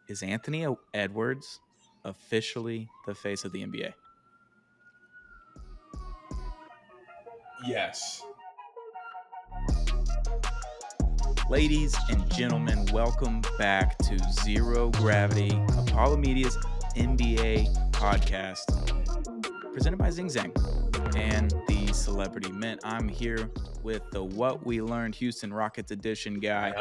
Is Anthony Edwards officially the face of the NBA? Yes. Ladies and gentlemen, welcome back to Zero Gravity, Apollo Media's NBA podcast, presented by Zing Zang and the Celebrity Mint. I'm here with the What We Learned Houston Rockets edition guy,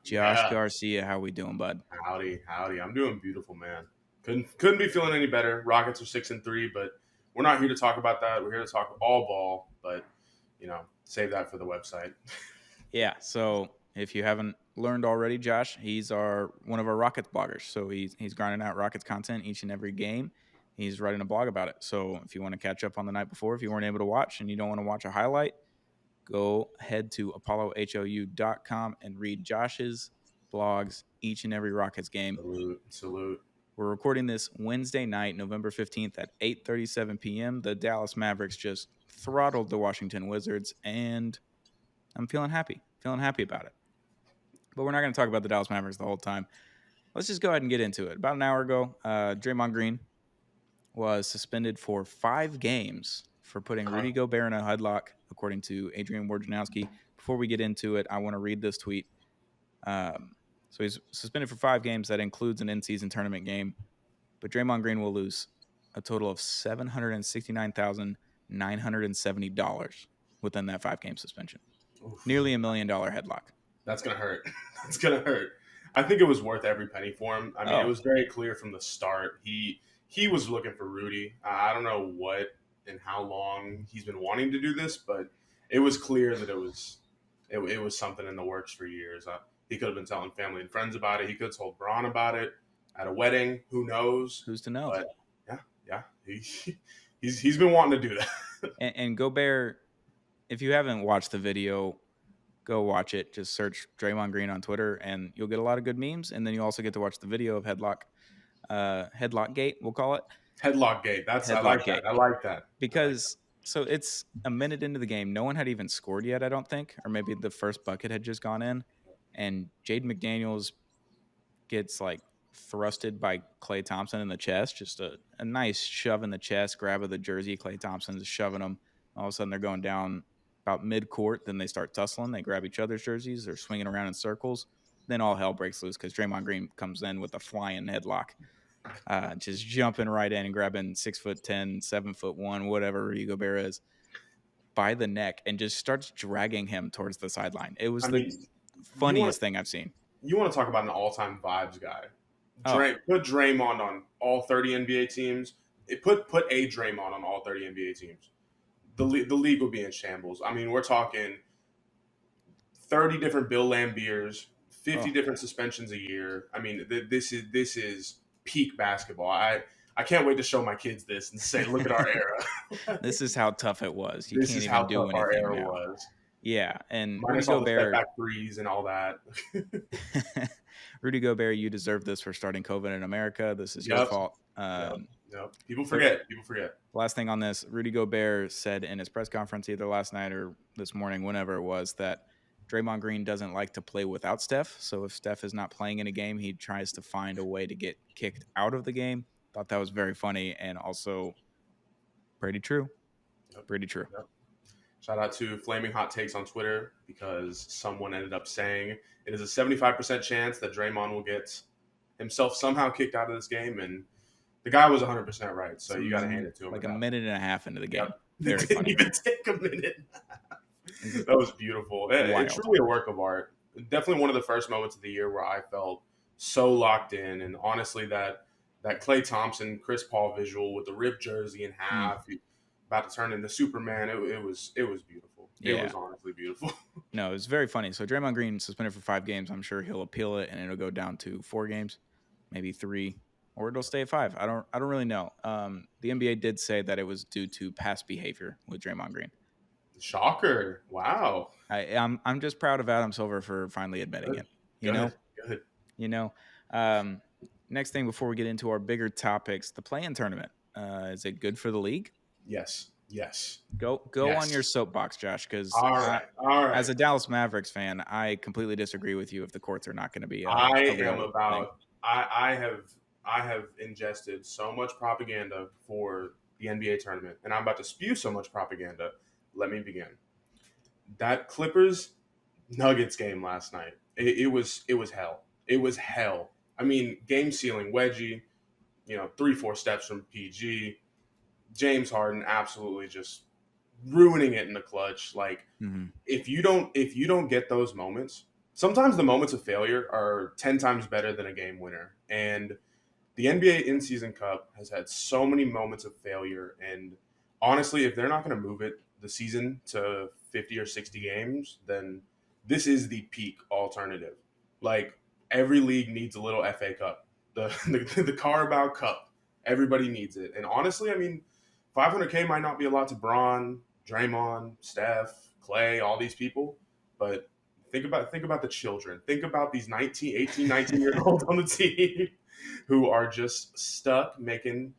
Josh Garcia. How we doing, bud? Howdy. I'm doing beautiful, man. Couldn't be feeling any better. Rockets are 6-3, but we're not here to talk about that. We're here to talk all ball, but save that for the website. Yeah, so if you haven't learned already, Josh, he's one of our Rockets bloggers. So he's grinding out Rockets content each and every game. He's writing a blog about it. So if you want to catch up on the night before, if you weren't able to watch and you don't want to watch a highlight, go head to apollohou.com and read Josh's blogs each and every Rockets game. Salute. We're recording this Wednesday night, November 15th at 8:37 p.m. The Dallas Mavericks just throttled the Washington Wizards, and I'm feeling happy about it. But we're not going to talk about the Dallas Mavericks the whole time. Let's just go ahead and get into it. About an hour ago, Draymond Green was suspended for 5 games for putting Rudy Gobert in a headlock, according to Adrian Wojnarowski. Before we get into it, I want to read this tweet. So he's suspended for 5 games. That includes an in-season tournament game. But Draymond Green will lose a total of $769,970 within that 5-game suspension. Oof. Nearly $1 million headlock. That's going to hurt. That's going to hurt. I think it was worth every penny for him. I mean, It was very clear from the start. He was looking for Rudy. I don't know what and how long he's been wanting to do this, but it was clear that it was something in the works for years. He could have been telling family and friends about it. He could have told Braun about it at a wedding. Who knows? Who's to know? But yeah. He's been wanting to do that. And Gobert, if you haven't watched the video, go watch it. Just search Draymond Green on Twitter, and you'll get a lot of good memes. And then you also get to watch the video of Headlock Gate, we'll call it. Headlock Gate. I like that. Because so it's a minute into the game. No one had even scored yet, I don't think. Or maybe the first bucket had just gone in. And Jaden McDaniels gets thrusted by Klay Thompson in the chest. Just a nice shove in the chest, grab of the jersey. Klay Thompson's shoving them. All of a sudden they're going down about mid-court. Then they start tussling. They grab each other's jerseys. They're swinging around in circles. Then all hell breaks loose because Draymond Green comes in with a flying headlock. Just jumping right in and grabbing 6'10", 7'1", whatever Rudy Gobert is, by the neck and just starts dragging him towards the sideline. It was the funniest thing I've seen. You want to talk about an all-time vibes guy. Put Draymond on all 30 NBA teams. Put a Draymond on all 30 NBA teams. The league will be in shambles. I mean, we're talking 30 different Bill Lambiers, 50 different suspensions a year. I mean, this is peak basketball. I can't wait to show my kids this and say, look at our era. This is how tough it was. This is how tough our era was. Yeah, and minus all the step back threes and all that. Rudy Gobert, you deserve this for starting COVID in America. This is your fault. Yep. People forget. Last thing on this, Rudy Gobert said in his press conference either last night or this morning, whenever it was, that Draymond Green doesn't like to play without Steph. So if Steph is not playing in a game, he tries to find a way to get kicked out of the game. Thought that was very funny and also pretty true. Pretty true. Yep. Shout out to Flaming Hot Takes on Twitter because someone ended up saying it is a 75% chance that Draymond will get himself somehow kicked out of this game. And the guy was 100% right. So you got to hand it to him. Like a minute and a half into the game. Yep. Very funny. It didn't even take a minute. That was beautiful. It's truly a work of art. Definitely one of the first moments of the year where I felt so locked in. And honestly, that Klay Thompson, Chris Paul visual with the ripped jersey in half, about to turn into Superman, it was beautiful. It was honestly beautiful. No, it was very funny. So Draymond Green suspended for 5 games. I'm sure he'll appeal it, and it'll go down to 4 games, maybe 3, or it'll stay at 5. I don't really know. The NBA did say that it was due to past behavior with Draymond Green. Shocker! Wow. I'm just proud of Adam Silver for finally admitting it. Good. You know. Next thing before we get into our bigger topics, the play-in tournament. Is it good for the league? Yes. Go on your soapbox, Josh, because all right. As a Dallas Mavericks fan, I completely disagree with you if the courts are not going to be I am about I have ingested so much propaganda for the NBA tournament, and I'm about to spew so much propaganda. Let me begin. That Clippers Nuggets game last night. It was hell. It was hell. I mean, game sealing wedgie. 3-4 steps from PG. James Harden absolutely just ruining it in the clutch. Like Mm-hmm. if you don't get those moments, sometimes the moments of failure are 10 times better than a game winner. And the NBA in-season cup has had so many moments of failure, and honestly, if they're not going to move it the season to 50 or 60 games, then this is the peak alternative. Like every league needs a little FA Cup, the the Carabao Cup. Everybody needs it, and honestly, I mean, 500K might not be a lot to Braun, Draymond, Steph, Clay, all these people, but think about the children. Think about these 19, 18, 19-year olds on the team who are just stuck making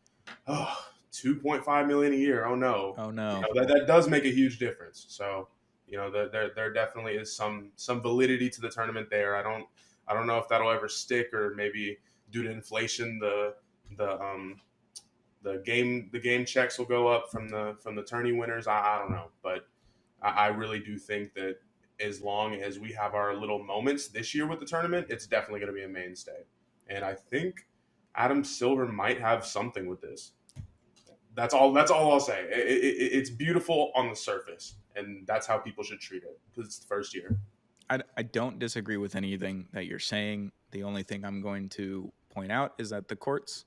oh, 2.5 million a year. Oh no. Oh no. That does make a huge difference. So, there definitely is some validity to the tournament there. I don't know if that'll ever stick, or maybe due to inflation the the game checks will go up from the tourney winners. I don't know, but I really do think that as long as we have our little moments this year with the tournament, it's definitely going to be a mainstay. And I think Adam Silver might have something with this. That's all I'll say. It's beautiful on the surface, and that's how people should treat it because it's the first year. I don't disagree with anything that you're saying. The only thing I'm going to point out is that the courts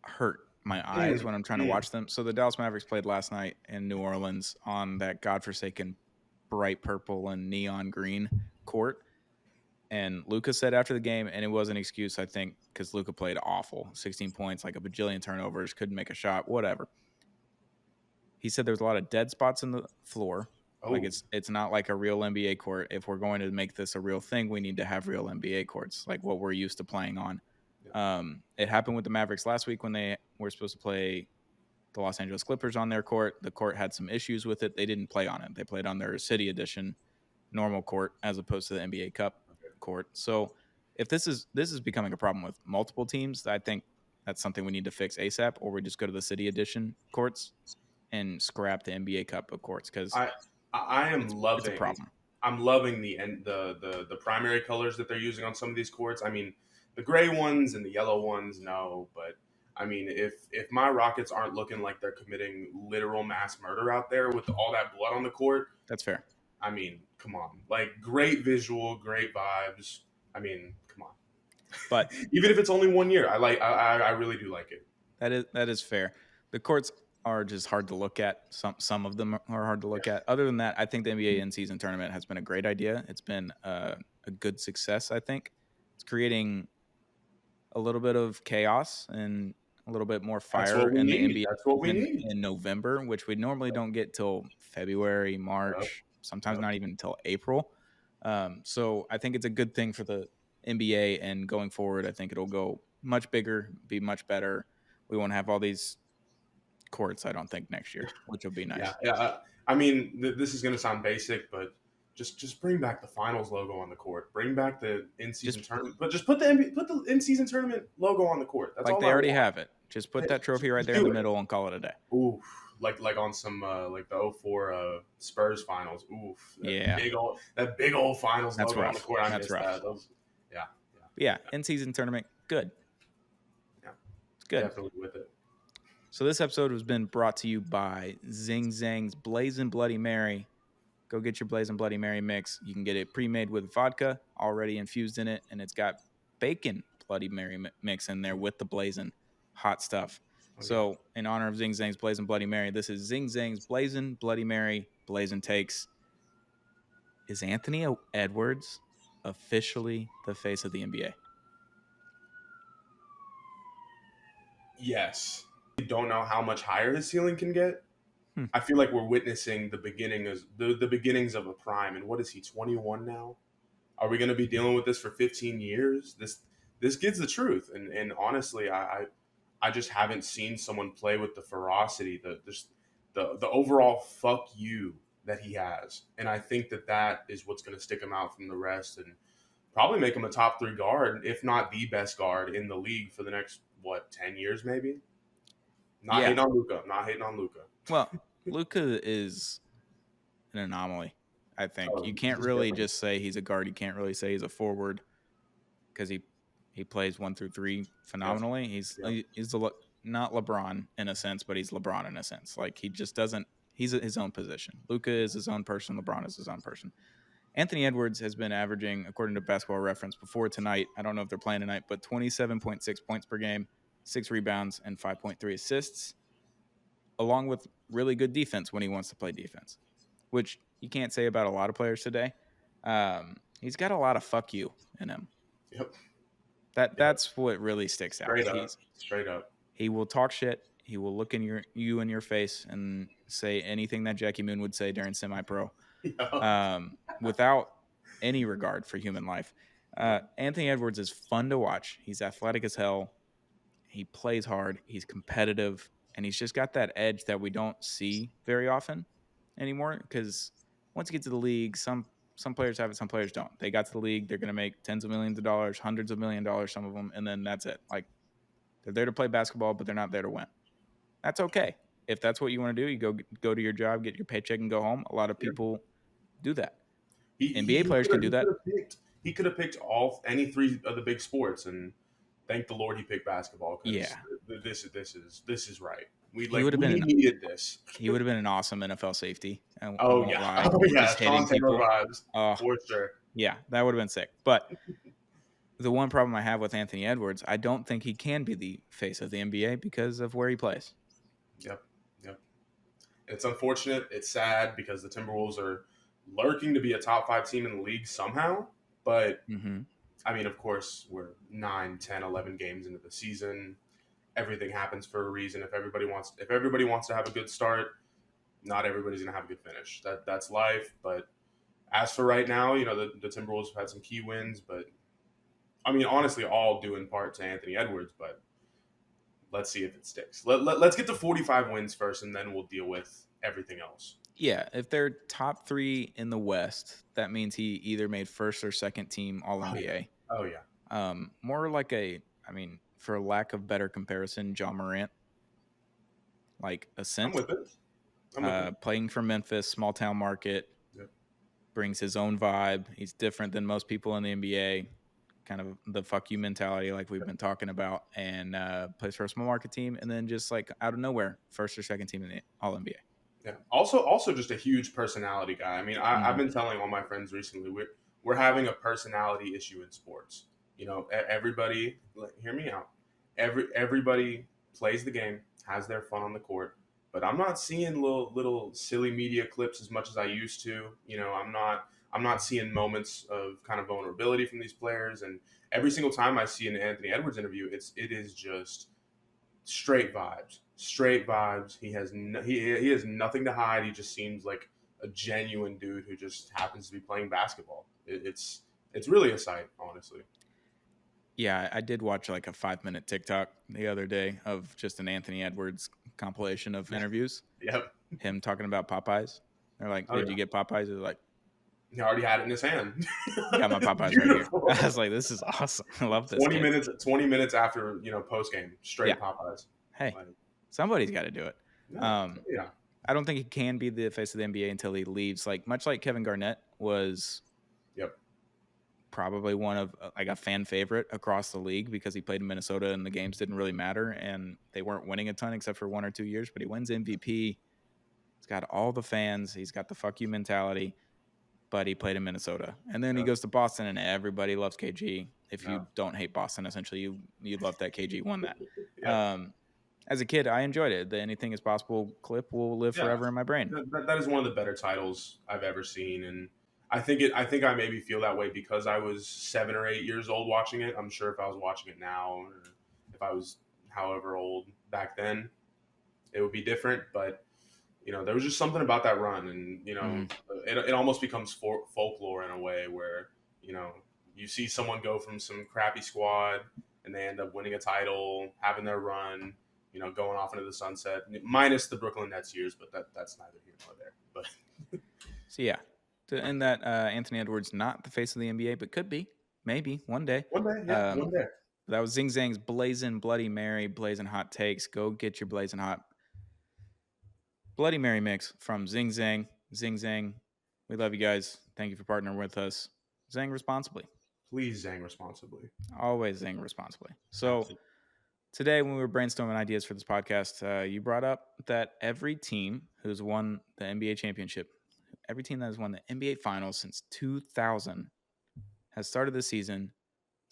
hurt my eyes Mm, when I'm trying to mm. watch them. So the Dallas Mavericks played last night in New Orleans on that godforsaken bright purple and neon green court. And Luca said after the game, and it was an excuse, I think, because Luca played awful, 16 points, like a bajillion turnovers, couldn't make a shot, whatever. He said there's a lot of dead spots in the floor. Like Oh, it's not like a real NBA court. If we're going to make this a real thing, we need to have real NBA courts, like what we're used to playing on. yeah. It happened with the Mavericks last week when they were supposed to play the Los Angeles Clippers on their court. The court had some issues with it. They didn't play on it. They played on their city edition normal court as opposed to the NBA Cup court. So if this is becoming a problem with multiple teams, I think that's something we need to fix ASAP, or we just go to the city edition courts and scrap the NBA Cup of courts because I I am it's a loving problem. I'm loving the primary colors that they're using on some of these courts. I mean, the gray ones and the yellow ones, no, but I mean, if my Rockets aren't looking like they're committing literal mass murder out there with all that blood on the court, That's fair. I mean, come on, like great visual, great vibes. I mean, come on. But Even if it's only 1 year, I really do like it. that is fair. The courts are just hard to look at. Some of them are hard to look Yeah, at. Other than that, I think the NBA in season tournament has been a great idea. It's been a good success. I think it's creating a little bit of chaos and a little bit more that's fire what we in the need. NBA That's what we season need. in November, which we normally don't get till February, Yep, March, sometimes yep. not even until April. So I think it's a good thing for the NBA, and going forward, I think it'll go much bigger, be much better. We won't have all these courts, I don't think, next year, which will be Yeah, nice. yeah. I mean, this is going to sound basic, but just bring back the finals logo on the court. Bring back the Just in-season tournament, but just put the in-season tournament logo on the court. That's like all they I already want. have it. Just put Hey, that trophy right just there in do the it. middle and call it a day. Oof, like on some like the '04 Spurs finals. Oof, Yeah, that big old finals that's logo on the rough. court. I That's missed rough. that. Those, yeah, But yeah, in season tournament, good. yeah, It's good. definitely with it. So this episode has been brought to you by Zing Zang's Blazing Bloody Mary. Go get your Blazing Bloody Mary mix. You can get it pre-made with vodka already infused in it, and it's got bacon Bloody Mary mix in there with the blazing hot stuff. Oh yeah. So in honor of Zing Zang's Blazing Bloody Mary, this is Zing Zang's Blazing Bloody Mary Blazing Takes. Is Anthony Edwards officially the face of the NBA? Yes. We don't know how much higher his ceiling can get. Hmm. I feel like we're witnessing the beginnings of a prime. And what is he, 21 now? Are we going to be dealing with this for 15 years? This gives the truth. And honestly, I just haven't seen someone play with the ferocity, the overall fuck you that he has. And I think that is what's going to stick him out from the rest. And probably make him a top 3 guard, if not the best guard in the league for the next 10 years maybe. Not Yeah. hating on Luca. Not hating on Luca. Well, Luka is an anomaly. I think Oh, you can't he's really different. just say he's a guard. You can't really say he's a forward because he plays 1 through 3 Yes. phenomenally. He's Yep. he's the not LeBron in a sense, but he's LeBron in a sense. Like he just doesn't. He's his own position. Luka is his own person. LeBron is his own person. Anthony Edwards has been averaging, according to Basketball Reference, before tonight. I don't know if they're playing tonight, but 27.6 points per game, 6 rebounds, and 5.3 assists, along with really good defense when he wants to play defense, which you can't say about a lot of players today. He's got a lot of fuck you in him. Yep. That's what really sticks out. Straight up. Straight up. He will talk shit. He will look in you in your face and say anything that Jackie Moon would say during semi-pro, Yep. without any regard for human life. Anthony Edwards is fun to watch. He's athletic as hell. He plays hard. He's competitive, and he's just got that edge that we don't see very often anymore. Because once you get to the league, some players have it, some players don't. They got to the league, they're going to make tens of millions of dollars, hundreds of millions of dollars, some of them, and then that's it. Like they're there to play basketball, but they're not there to win. That's okay. If that's what you want to do, you go to your job, get your paycheck, and go home. A lot of people do that. NBA players can do that. He could have picked any 3 of the big sports, and thank the Lord he picked basketball because Yeah, this is right. We needed this. He would have been an awesome NFL safety. I Oh won't yeah, lie. oh yeah, Just hitting Sean Taylor people. vibes Oh, for sure. yeah, that would have been sick. But the one problem I have with Anthony Edwards, I don't think he can be the face of the NBA because of where he plays. Yep, yep. It's unfortunate. It's sad because the Timberwolves are lurking to be a top 5 team in the league somehow. But I mean, of course, we're 9, 10, 11 games into the season. Everything happens for a reason. If everybody wants to have a good start, not everybody's going to have a good finish. That's life. But as for right now, the Timberwolves have had some key wins, but I mean, honestly, all due in part to Anthony Edwards. But let's see if it sticks. Let's get to 45 wins first, and then we'll deal with everything else. Yeah, if they're top 3 in the West, that means he either made first or second team All NBA. Oh yeah. More like for lack of better comparison, John Morant, like I'm Ascent. with it. Playing for Memphis, small town market, brings his own vibe. He's different than most people in the NBA. Kind of the fuck you mentality, like we've been talking about, and plays for a small market team, and then just like out of nowhere, first or second team in the All NBA. Yeah. Also, just a huge personality guy. I mean, I've been telling all my friends recently we're having a personality issue in sports. Everybody, hear me out. Everybody plays the game, has their fun on the court, but I'm not seeing little silly media clips as much as I used to. I'm not seeing moments of kind of vulnerability from these players, and every single time I see an Anthony Edwards interview, it is just straight vibes. Straight vibes. He has nothing to hide. He just seems like a genuine dude who just happens to be playing basketball. It's really a sight, honestly. Yeah, I did watch like a 5-minute TikTok the other day of just an Anthony Edwards compilation of interviews. Yep. Him talking about Popeyes. They're like, "Did you get Popeyes?" They're like, he already had it in his hand. "Got my Popeyes right here." I was like, "This is awesome. I love this." 20 minutes after post game, straight Popeyes. Hey, somebody's got to do it. Yeah. I don't think he can be the face of the NBA until he leaves. Like much like Kevin Garnett was. Yep. Probably one of like a fan favorite across the league because he played in Minnesota and the games didn't really matter and they weren't winning a ton except for 1 or 2 years. But he wins MVP. He's got all the fans. He's got the fuck you mentality. But he played in Minnesota, and then he goes to Boston, and everybody loves KG. If you don't hate Boston, essentially, you love that KG won that. As a kid, I enjoyed it. The Anything Is Possible clip will live forever in my brain. That is one of the better titles I've ever seen, and I think I maybe feel that way because I was 7 or 8 years old watching it. I'm sure if I was watching it now, or if I was however old back then, it would be different. But there was just something about that run, and it almost becomes folklore in a way where you see someone go from some crappy squad and they end up winning a title, having their run, going off into the sunset, minus the Brooklyn Nets years, but that's neither here nor there. But so yeah, to end that, Anthony Edwards not the face of the NBA, but could be. maybe one day. One day, yeah, one Um, day. that was Zing Zang's Blazing Bloody Mary, Blazing Hot Takes. Go get your Blazing Hot Bloody Mary mix from Zing Zang. Zing Zang. We love you guys. Thank you for partnering with us. Zang responsibly. Please zang responsibly. Always zing responsibly. So Absolutely. today, when we were brainstorming ideas for this podcast, you brought up that every team who's won the NBA championship, every team that has won the NBA finals since 2000 has started the season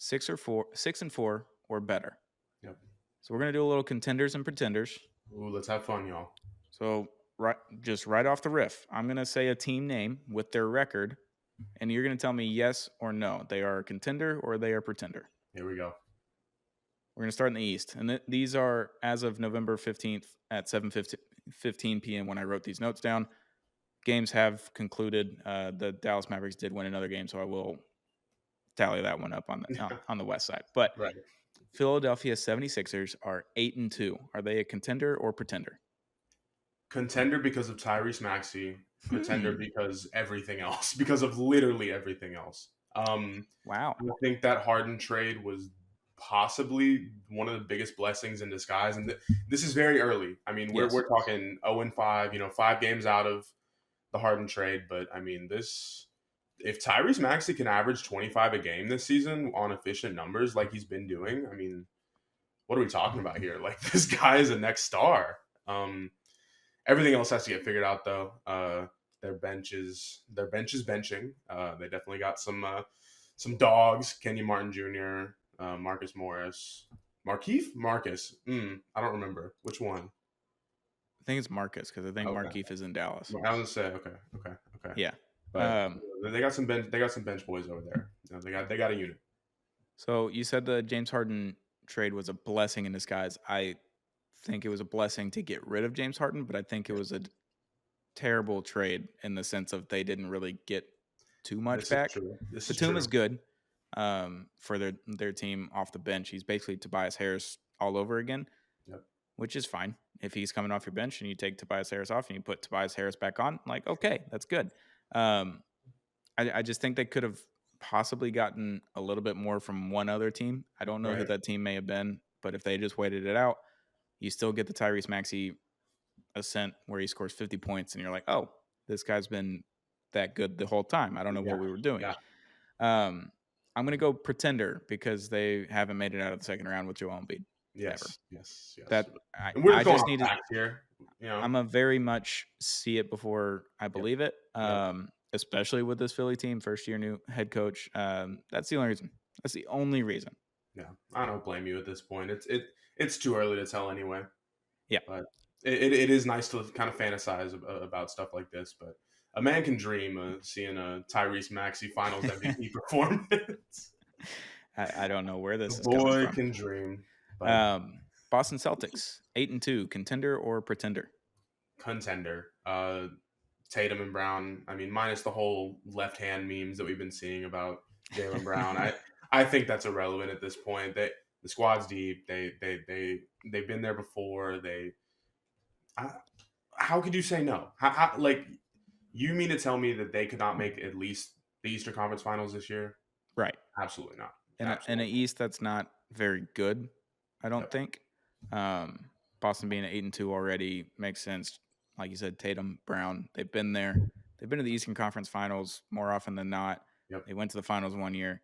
6-4 or better. Yep. So we're gonna do a little contenders and pretenders. Ooh, let's have fun, y'all. So right off the riff, I'm gonna say a team name with their record, and you're gonna tell me yes or no. They are a contender or they are a pretender. Here we go. We're going to start in the East. And these are as of November 15th at 7:15 p.m. when I wrote these notes down. Games have concluded. The Dallas Mavericks did win another game, so I will tally that one up on the West side. But Right. Philadelphia 76ers are 8-2. Are they a contender or pretender? Contender because of Tyrese Maxey. Pretender because everything else. Because of literally everything else. Wow. I think that Harden trade was possibly one of the biggest blessings in disguise. And this is very early. I mean, we're talking 0-5, 5 games out of the Harden trade. But I mean, if Tyrese Maxey can average 25 a game this season on efficient numbers like he's been doing, I mean, what are we talking about here? Like, this guy is a next star. Everything else has to get figured out though. Their bench is benching. They definitely got some dogs. Kenyon Martin Jr., Marcus Morris, Marcus. I don't remember which one. I think it's Marcus because I think Markieff is in Dallas. I was gonna say okay. Yeah, but they got some bench boys over there. They got a unit. So you said the James Harden trade was a blessing in disguise. I think it was a blessing to get rid of James Harden, but I think it was a terrible trade in the sense of they didn't really get too much back. Batum is good for their team off the bench. He's basically Tobias Harris all over again, which is fine. If he's coming off your bench and you take Tobias Harris off and you put Tobias Harris back on, like, okay, that's good. I just think they could have possibly gotten a little bit more from one other team. I don't know who that team may have been, but if they just waited it out, you still get the Tyrese Maxey ascent where he scores 50 points and you're like, oh, this guy's been that good the whole time. I don't know what we were doing. Yeah. I'm going to go pretender because they haven't made it out of the second round with Joel Embiid. Yes. That I just need to here. I'm a very much see it before I believe it. Especially with this Philly team, first year new head coach. That's the only reason. That's the only reason. Yeah, I don't blame you at this point. It's too early to tell anyway. Yeah, but it is nice to kind of fantasize about stuff like this. But a man can dream of seeing a Tyrese Maxey Finals MVP performance. I don't know where this is coming from. Boy can dream. But. Boston Celtics 8-2, contender or pretender? Contender. Tatum and Brown. I mean, minus the whole left hand memes that we've been seeing about Jaylen Brown. I think that's irrelevant at this point. The squad's deep. They've been there before. How could you say no? How like, you mean to tell me that they could not make at least the Eastern Conference Finals this year? Right. Absolutely not. In an East that's not very good, I don't think. Boston being at 8-2 already makes sense. Like you said, Tatum, Brown, they've been there. They've been to the Eastern Conference Finals more often than not. Yep. They went to the finals one year.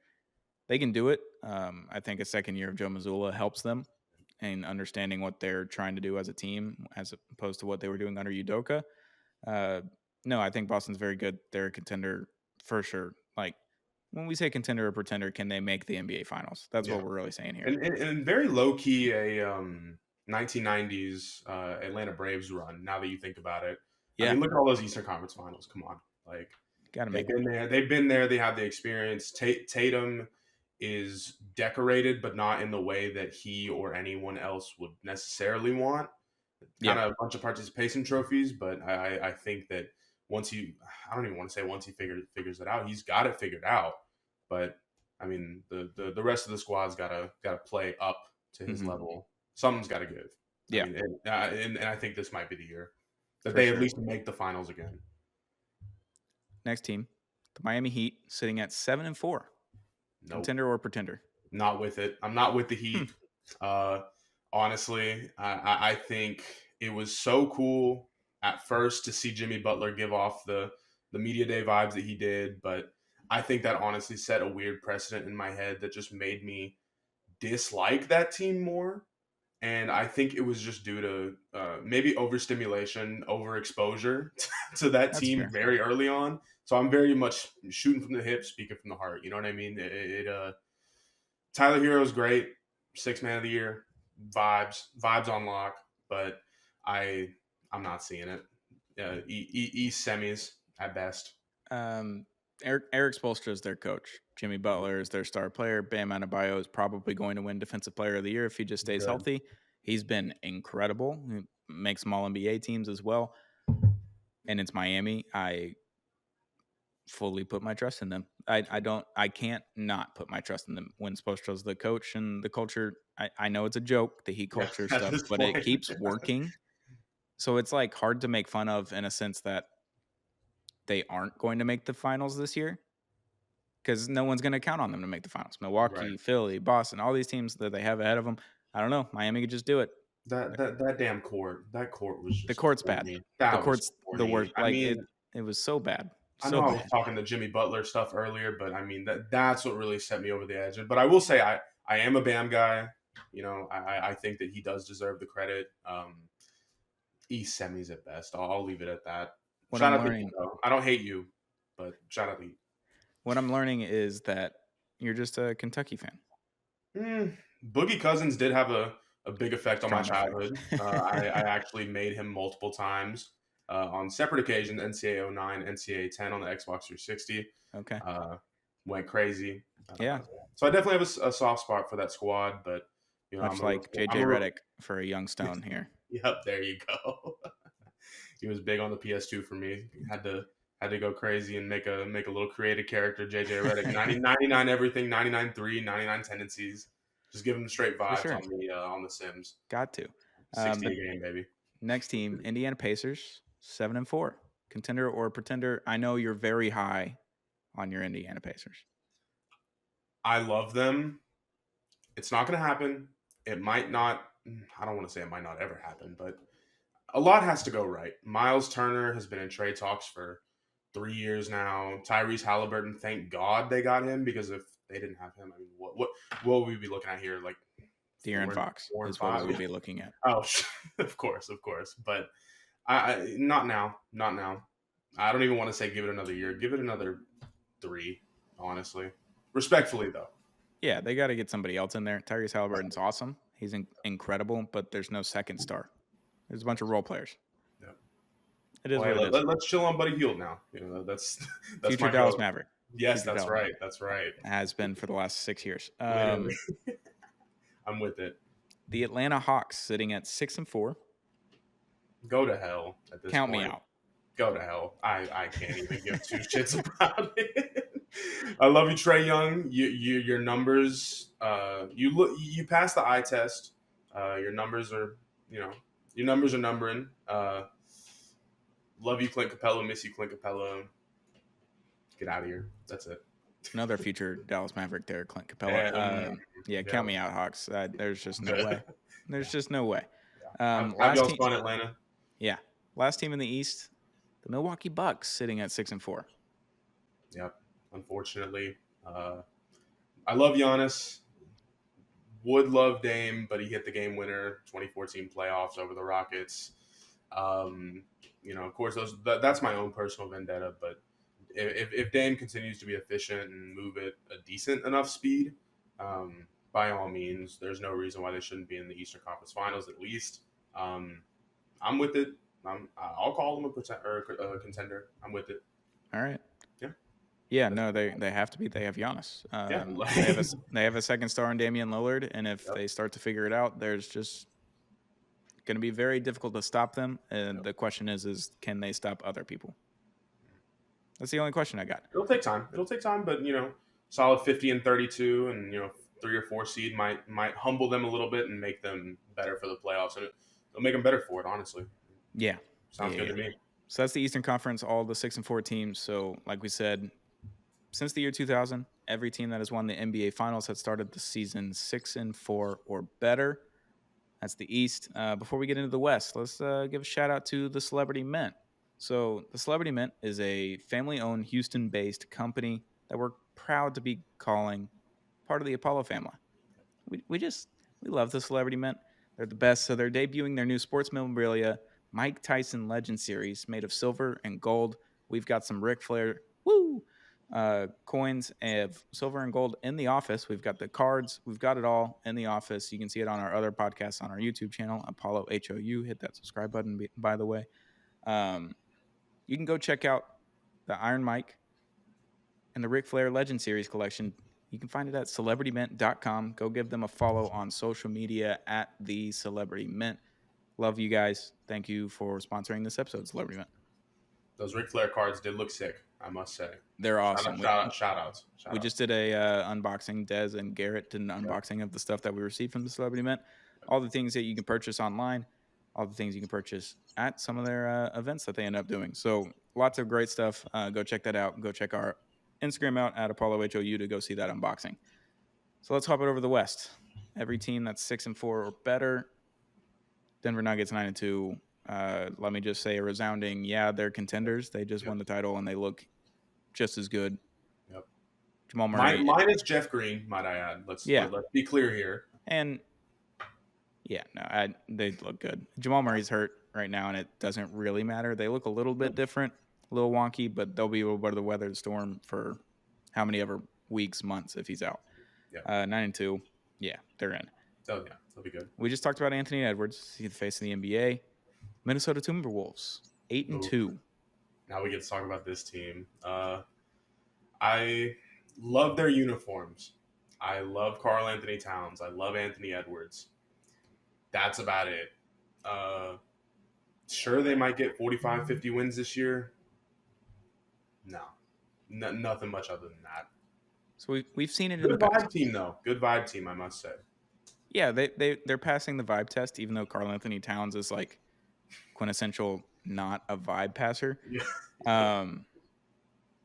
They can do it. I think a second year of Joe Mazzulla helps them in understanding what they're trying to do as a team as opposed to what they were doing under Udoka. No, I think Boston's very good. They're a contender for sure. Like, when we say contender or pretender, can they make the NBA Finals? That's what we're really saying here. And very low key a 1990s Atlanta Braves run. Now that you think about it, I mean, look at all those Eastern Conference Finals. Come on, like, gotta make. They've been there. They have the experience. Tatum is decorated, but not in the way that he or anyone else would necessarily want. Kind of a bunch of participation trophies, but I think that once I don't even want to say once he figures it out, he's got it figured out. But I mean, the rest of the squad's gotta play up to his level. Something's got to give. Yeah, I mean, and I think this might be the year that they at least make the finals again. Next team, the Miami Heat, sitting at 7-4. Nope. Contender or pretender? Not with it. I'm not with the Hmm. Heat. Uh, honestly, I think it was so cool at first to see Jimmy Butler give off the media day vibes that he did, but I think that honestly set a weird precedent in my head that just made me dislike that team more. And I think it was just due to maybe overstimulation, overexposure to that That's team fair. very early on. So I'm very much shooting from the hip, speaking from the heart. You know what I mean? Tyler Hero's great, 6 man of the year, vibes on lock. But I I'm not seeing it. East semis at best. Eric Spoelstra is their coach. Jimmy Butler is their star player. Bam Adebayo is probably going to win Defensive Player of the Year if he just stays Good. healthy. He's been incredible. He makes some All NBA teams as well. And it's Miami. I fully put my trust in them. I can't not put my trust in them when Spoelstra's the coach and the culture. I know it's a joke, the Heat Yeah, culture at stuff, this but it point. keeps working. So it's like hard to make fun of in a sense that they aren't going to make the finals this year because no one's going to count on them to make the finals. Right. Milwaukee, Philly, Boston, all these teams that they have ahead of them. I don't know. Miami could just do it. That damn court. That court was The just court's bad. corny. The That was court's the corny. worst. I Like mean, it was so bad, I so know I was bad. talking the Jimmy Butler stuff earlier, but I mean that's what really set me over the edge. But I will say I am a Bam guy. You know, I think that he does deserve the credit. East semis at best. I'll leave it at that. What Shout I'm out to Heat learning, though. I don't hate you, but shout out to Heat. what I'm learning is that you're just a Kentucky fan. Boogie Cousins did have a big effect on my Strong effect. childhood. I actually made him multiple times on separate occasions, NCAA 09, NCAA 10 on the Xbox 360. Okay. Uh, Went crazy. Yeah. So I definitely have a soft spot for that squad, but you know, Much like JJ Redick for a young stone here. yep, there you go. He was big on the PS2 for me. Had to go crazy and make a little creative character, JJ Redick. 99 everything, 99 3, 99 tendencies. Just give him the straight For vibes sure. on the Sims. Got to. 60 The a game, baby. next team, Indiana Pacers, 7-4. Contender or pretender? I know you're very high on your Indiana Pacers. I love them. It's not going to happen. It might not. I don't want to say it might not ever happen, but a lot has to go right. Miles Turner has been in trade talks for 3 years now. Tyrese Halliburton, thank God they got him, because if they didn't have him, I mean, what would we be looking at here? Like De'Aaron Fox four and is what we five. would be looking at. Oh, of course, but not now, not now. I don't even want to say give it another year. Give it another 3, honestly. Respectfully, though. Yeah, they got to get somebody else in there. Tyrese Halliburton's awesome. He's incredible, but there's no second star. There's a bunch of role players. Yeah. It is Well, what hey, it is. let's chill on Buddy Hield now. You know, that's Future my Dallas brother. Maverick. Yes, Future that's Dallas right. Maverick. That's right. Has been for the last 6 years. Literally. I'm with it. The Atlanta Hawks sitting at 6-4. Go to hell at this Count me point. out. Go to hell. I can't even give two shits about it. I love you, Trey Young. Your numbers. You passed the eye test. Your numbers are numbering. Love you, Clint Capella. Miss you, Clint Capella. Get out of here. That's it. Another future Dallas Maverick there, Clint Capella. Yeah, Count me out, Hawks. There's just no way. There's just no way. Have Last y'all team, fun, Atlanta? yeah, last team in the East, the Milwaukee Bucks, sitting at 6-4. Yep. Unfortunately, I love Giannis. Would love Dame, but he hit the game winner 2014 playoffs over the Rockets. Of course, that's my own personal vendetta. But if Dame continues to be efficient and move at a decent enough speed, by all means, there's no reason why they shouldn't be in the Eastern Conference Finals at least. I'm with it. I'll call them a contender. I'm with it. All right. Yeah. Yeah, no, they have to be. They have Giannis. Yeah. They have a second star in Damian Lillard, and if Yep. they start to figure it out, there's just going to be very difficult to stop them. And the question is can they stop other people? That's the only question I got. It'll take time. But solid 50 and 32, and 3 or 4 seed might humble them a little bit and make them better for the playoffs, and it'll make them better for it. Honestly, Yeah, sounds good to me. So that's the Eastern Conference, all the 6-4 teams. So, like we said, since the year 2000, every team that has won the NBA Finals has started the season 6-4 or better. That's the East. Before we get into the West, let's give a shout out to the Celebrity Mint. So, the Celebrity Mint is a family owned Houston based company that we're proud to be calling part of the Apollo family. We love the Celebrity Mint. They're the best. So, they're debuting their new sports memorabilia, Mike Tyson Legend Series, made of silver and gold. We've got some Ric Flair, coins of silver and gold in the office. We've got the cards. We've got it all in the office. You can see it on our other podcasts on our YouTube channel, Apollo HOU. Hit that subscribe button, by the way. You can go check out the Iron Mike and the Ric Flair Legend Series collection. You can find it at celebritymint.com. Go give them a follow on social media at the Celebrity Mint. Love you guys. Thank you for sponsoring this episode, Celebrity Mint. Those Ric Flair cards did look sick, I must say. They're awesome. Shout outs. We just did a unboxing. Des and Garrett did an unboxing of the stuff that we received from the Celebrity Mint. All the things that you can purchase online, all the things you can purchase at some of their events that they end up doing. So lots of great stuff. Go check that out. Go check our Instagram out at Apollo HOU to go see that unboxing. So let's hop it over to the West. Every team that's 6-4 or better. Denver Nuggets 9-2. Let me just say a resounding, they're contenders. They just won the title and they look just as good. Yep. Jamal Murray. Mine is Jeff Green, might I add. Let's be clear here. And they look good. Jamal Murray's hurt right now, and it doesn't really matter. They look a little bit different, a little wonky, but they'll be able to weather the storm for how many ever weeks, months if he's out. 9-2. Yeah, they're in. Oh, yeah, they'll be good. We just talked about Anthony Edwards. He's the face of the NBA. Minnesota Timberwolves, 8-2. Now we get to talk about this team. I love their uniforms. I love Karl Anthony Towns. I love Anthony Edwards. That's about it. Sure, they might get 45, 50 wins this year. No, nothing much other than that. So we've seen it in the past. Good vibe team, though. Good vibe team, I must say. Yeah, they're passing the vibe test, even though Karl Anthony Towns is like quintessential not a vibe passer. Yeah.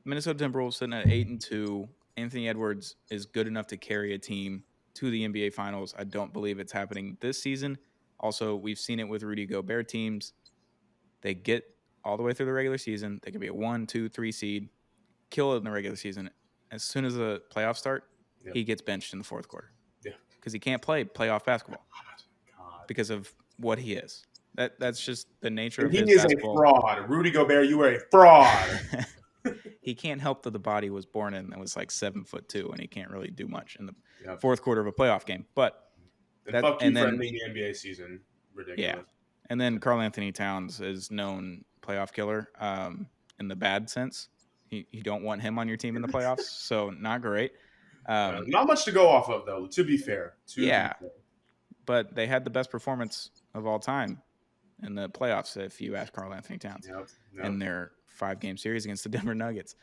Minnesota Timberwolves sitting at 8-2. Anthony Edwards is good enough to carry a team to the NBA Finals. I don't believe it's happening this season. Also, we've seen it with Rudy Gobert teams. They get all the way through the regular season. They can be a 1, 2, 3 seed, kill it in the regular season. As soon as the playoffs start, he gets benched in the fourth quarter. Yeah, because he can't play playoff basketball because of what he is. That's just the nature of his basketball. He is a fraud. Rudy Gobert, you are a fraud. He can't help that the body was born in that was like 7'2", and he can't really do much in the fourth quarter of a playoff game. But fuck you for ending the NBA season. Ridiculous. Yeah, and then Karl Anthony Towns is known playoff killer in the bad sense. You don't want him on your team in the playoffs, so not great. Not much to go off of, though, to be fair. But they had the best performance of all time in the playoffs, if you ask Karl Anthony Towns, in their 5-game series against the Denver Nuggets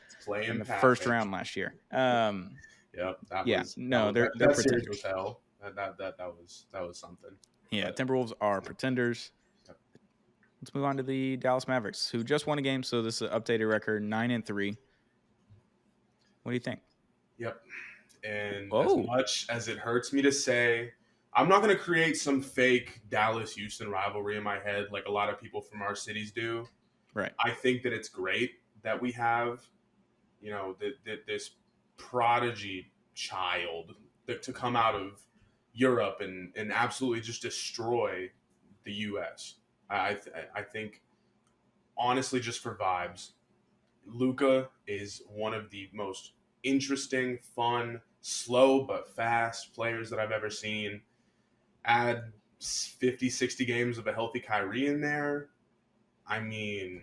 in the first round last year. That series was hell. That was something. Yeah, but Timberwolves are pretenders. Let's move on to the Dallas Mavericks, who just won a game. So this is an updated record, 9-3. What do you think? Yep. And as much as it hurts me to say, I'm not going to create some fake Dallas-Houston rivalry in my head like a lot of people from our cities do. Right. I think that it's great that we have, this prodigy child to come out of Europe and absolutely just destroy the U.S. I think, honestly, just for vibes, Luka is one of the most interesting, fun, slow but fast players that I've ever seen. Add 50, 60 games of a healthy Kyrie in there. I mean,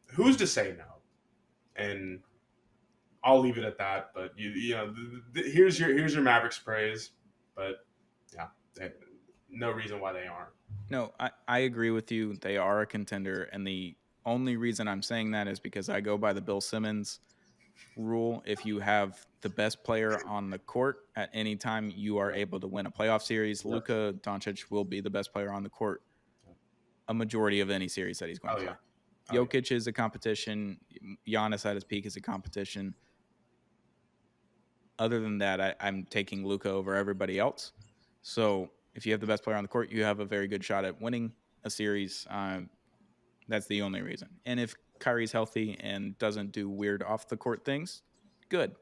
who's to say no? And I'll leave it at that. But here's your Mavericks praise. But no reason why they aren't. No, I agree with you. They are a contender, and the only reason I'm saying that is because I go by the Bill Simmons rule. If you have the best player on the court at any time, you are able to win a playoff series. Yep. Luka Doncic will be the best player on the court a majority of any series that he's going to play. Jokic is a competition. Giannis at his peak is a competition. Other than that, I'm taking Luka over everybody else. So if you have the best player on the court, you have a very good shot at winning a series. That's the only reason. And if Kyrie's healthy and doesn't do weird off the court things, good.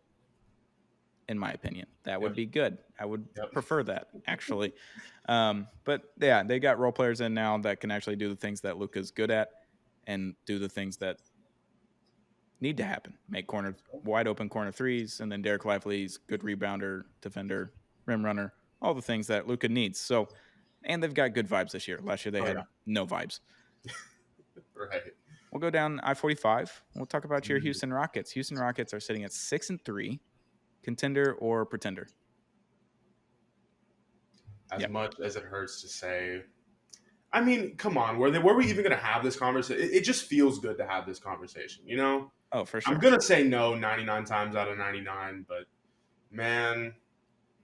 In my opinion, that would Yep. be good. I would Yep. prefer that actually. But yeah, they got role players in now that can actually do the things that Luka's good at and do the things that need to happen. Make corner wide open corner threes, and then Derek Lively's good rebounder, defender, rim runner, all the things that Luka needs. So, and they've got good vibes this year. Last year they Oh had yeah. no vibes. Right. We'll go down I-45. We'll talk about your Mm. Houston Rockets. Houston Rockets are sitting at 6-3, contender or pretender. As Yeah. much as it hurts to say, I mean, come on, were we even going to have this conversation? It just feels good to have this conversation, you know? Oh, for I'm sure. going to say no 99 times out of 99, but man,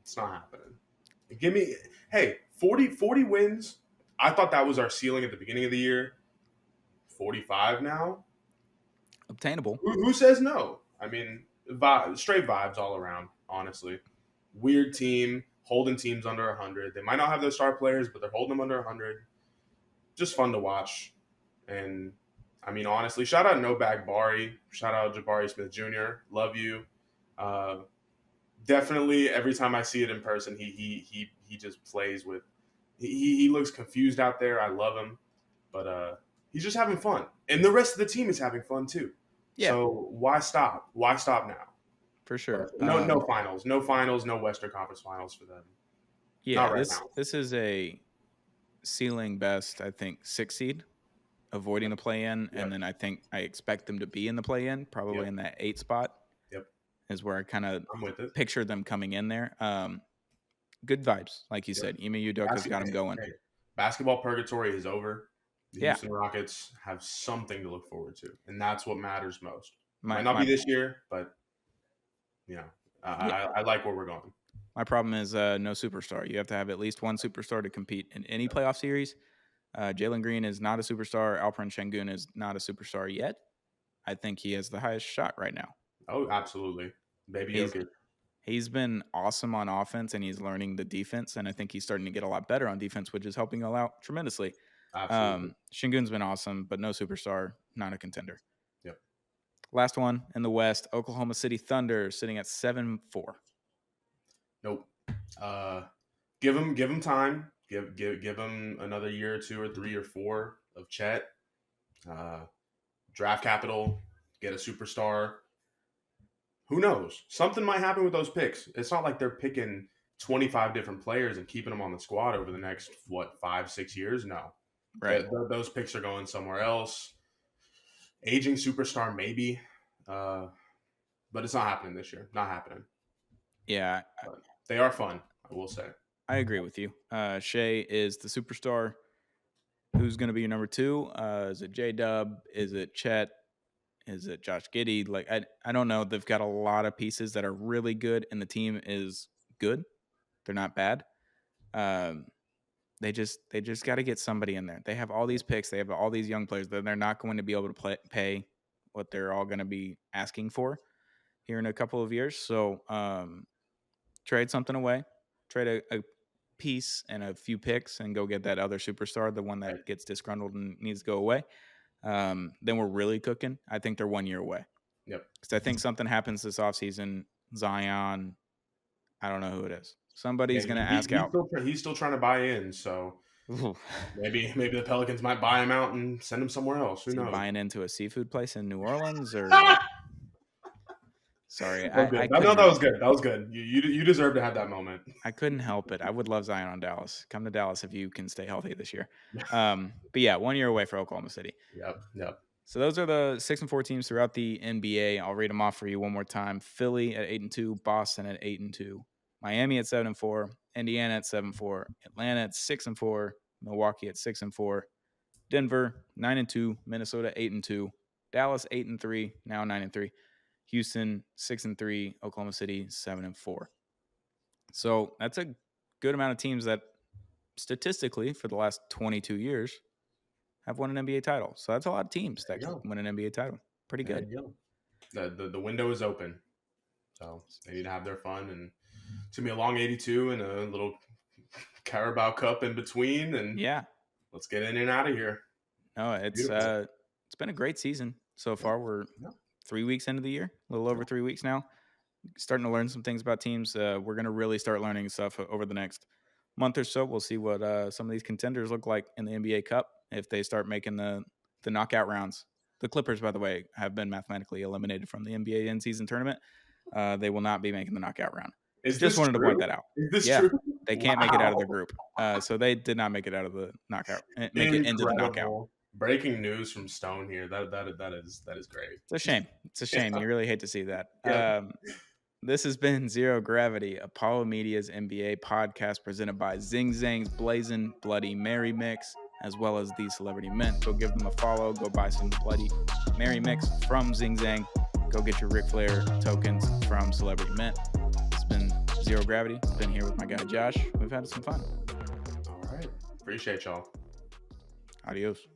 it's not happening. Give me, hey, 40 wins. I thought that was our ceiling at the beginning of the year. 45 now? Obtainable. Who says no? I mean, straight vibes all around, honestly. Weird team, holding teams under 100. They might not have their star players, but they're holding them under 100. Just fun to watch. And I mean, honestly, shout out No Bag Bari. Shout out Jabari Smith Jr. Love you. Uh, Definitely, every time I see it in person, he just plays with. He looks confused out there. I love him, but he's just having fun, and the rest of the team is having fun too. Yeah, So why stop? Why stop now? for But sure. no finals, no finals, no Western Conference finals for them. Not Yeah, right this now. this is a ceiling best, I think, 6 seed, avoiding Yep, the play in, and yep, then I expect them to be in the play in, probably yep, in that 8 spot yep. is where I kind of I'm with it. pictured them coming in there. Good vibes, like you Yep. said. Ime Udoka's got them going. Hey, basketball purgatory is over. The Yeah, Houston Rockets have something to look forward to, and that's what matters most. my Might not be my this year, but you know, yeah. I like where we're going. My problem is no superstar. You have to have at least one superstar to compete in any playoff series. Jalen Green is not a superstar. Alperen Şengün is not a superstar yet. I think he has the highest shot right now. Oh, absolutely, baby He's Jokic. he's been awesome on offense and he's learning the defense, and I think he's starting to get a lot better on defense, which is helping him out tremendously. Absolutely. Şengün's been awesome, but no superstar, not a contender. Yep. Last one in the West, Oklahoma City Thunder sitting at 7-4. Nope. Uh, give him time. Give him another year or two or three or four of Chet. Uh, Draft capital. Get a superstar. Who knows? Something might happen with those picks. It's not like they're picking 25 different players and keeping them on the squad over the next, 5, 6 years. No. Right. Those picks are going somewhere else. Aging superstar, maybe. But it's not happening this year. Not happening. Yeah, But they are fun, I will say. I agree with you. Shea is the superstar. Who's going to be your number two? Is it J Dub? Is it Chet? Is it Josh Giddey? Like I don't know. They've got a lot of pieces that are really good, and the team is good. They're not bad. Um, they just got to get somebody in there. They have all these picks. They have all these young players that they're not going to be able to pay what they're all going to be asking for here in a couple of years. So trade something away, trade a piece and a few picks, and go get that other superstar, the one Right. that gets disgruntled and needs to go away. Then we're really cooking. I think they're 1 year away. Yep. Because I think something happens this offseason. Zion, I don't know who it is. Yeah, Somebody's going to ask out. he's still trying to buy in, so maybe the Pelicans might buy him out and send him somewhere else. Who Is he knows? buying into a seafood place in New Orleans or? Sorry, Oh, good. I No, couldn't that help was it. good. That was good. You deserve to have that moment. I couldn't help it. I would love Zion on Dallas. Come to Dallas if you can stay healthy this year. But yeah, 1 year away for Oklahoma City. Yep. So those are the 6-4 teams throughout the NBA. I'll read them off for you one more time. Philly at 8-2, Boston at 8-2, Miami at 7-4, Indiana at 7-4, Atlanta at 6-4, Milwaukee at 6-4, Denver 9-2, Minnesota 8-2, Dallas 8-3, now 9-3, Houston 6-3, Oklahoma City 7-4. So that's a good amount of teams that statistically for the last 22 years have won an NBA title. So that's a lot of teams that can win an NBA title. Pretty There good. you go. The window is open. So they need to have their fun, and it's gonna be a long 82 and a little Carabao Cup in between, and Yeah. let's get in and out of here. No, Beautiful. it's been a great season so Yeah. far. We're Yeah. 3 weeks into the year, a little over 3 weeks now. Starting to learn some things about teams. We're going to really start learning stuff over the next month or so. We'll see what some of these contenders look like in the NBA Cup if they start making the knockout rounds. The Clippers, by the way, have been mathematically eliminated from the NBA in-season tournament. They will not be making the knockout round. Is Just this wanted to point true? that out. Is this Yeah, true? they can't make it out of their Wow. group. So they did not make it out of the knockout. Make it into the knockout. Incredible. Breaking news from Stone here. That is great. It's a shame. It's a shame. Yeah. You really hate to see that. Yeah. This has been Zero Gravity, Apollo Media's NBA podcast presented by Zing Zang's Blazing Bloody Mary Mix, as well as The Celebrity Mint. Go give them a follow. Go buy some Bloody Mary Mix from Zing Zang. Go get your Ric Flair tokens from Celebrity Mint. It's been Zero Gravity. Been here with my guy Josh. We've had some fun. All right. Appreciate y'all. Adios.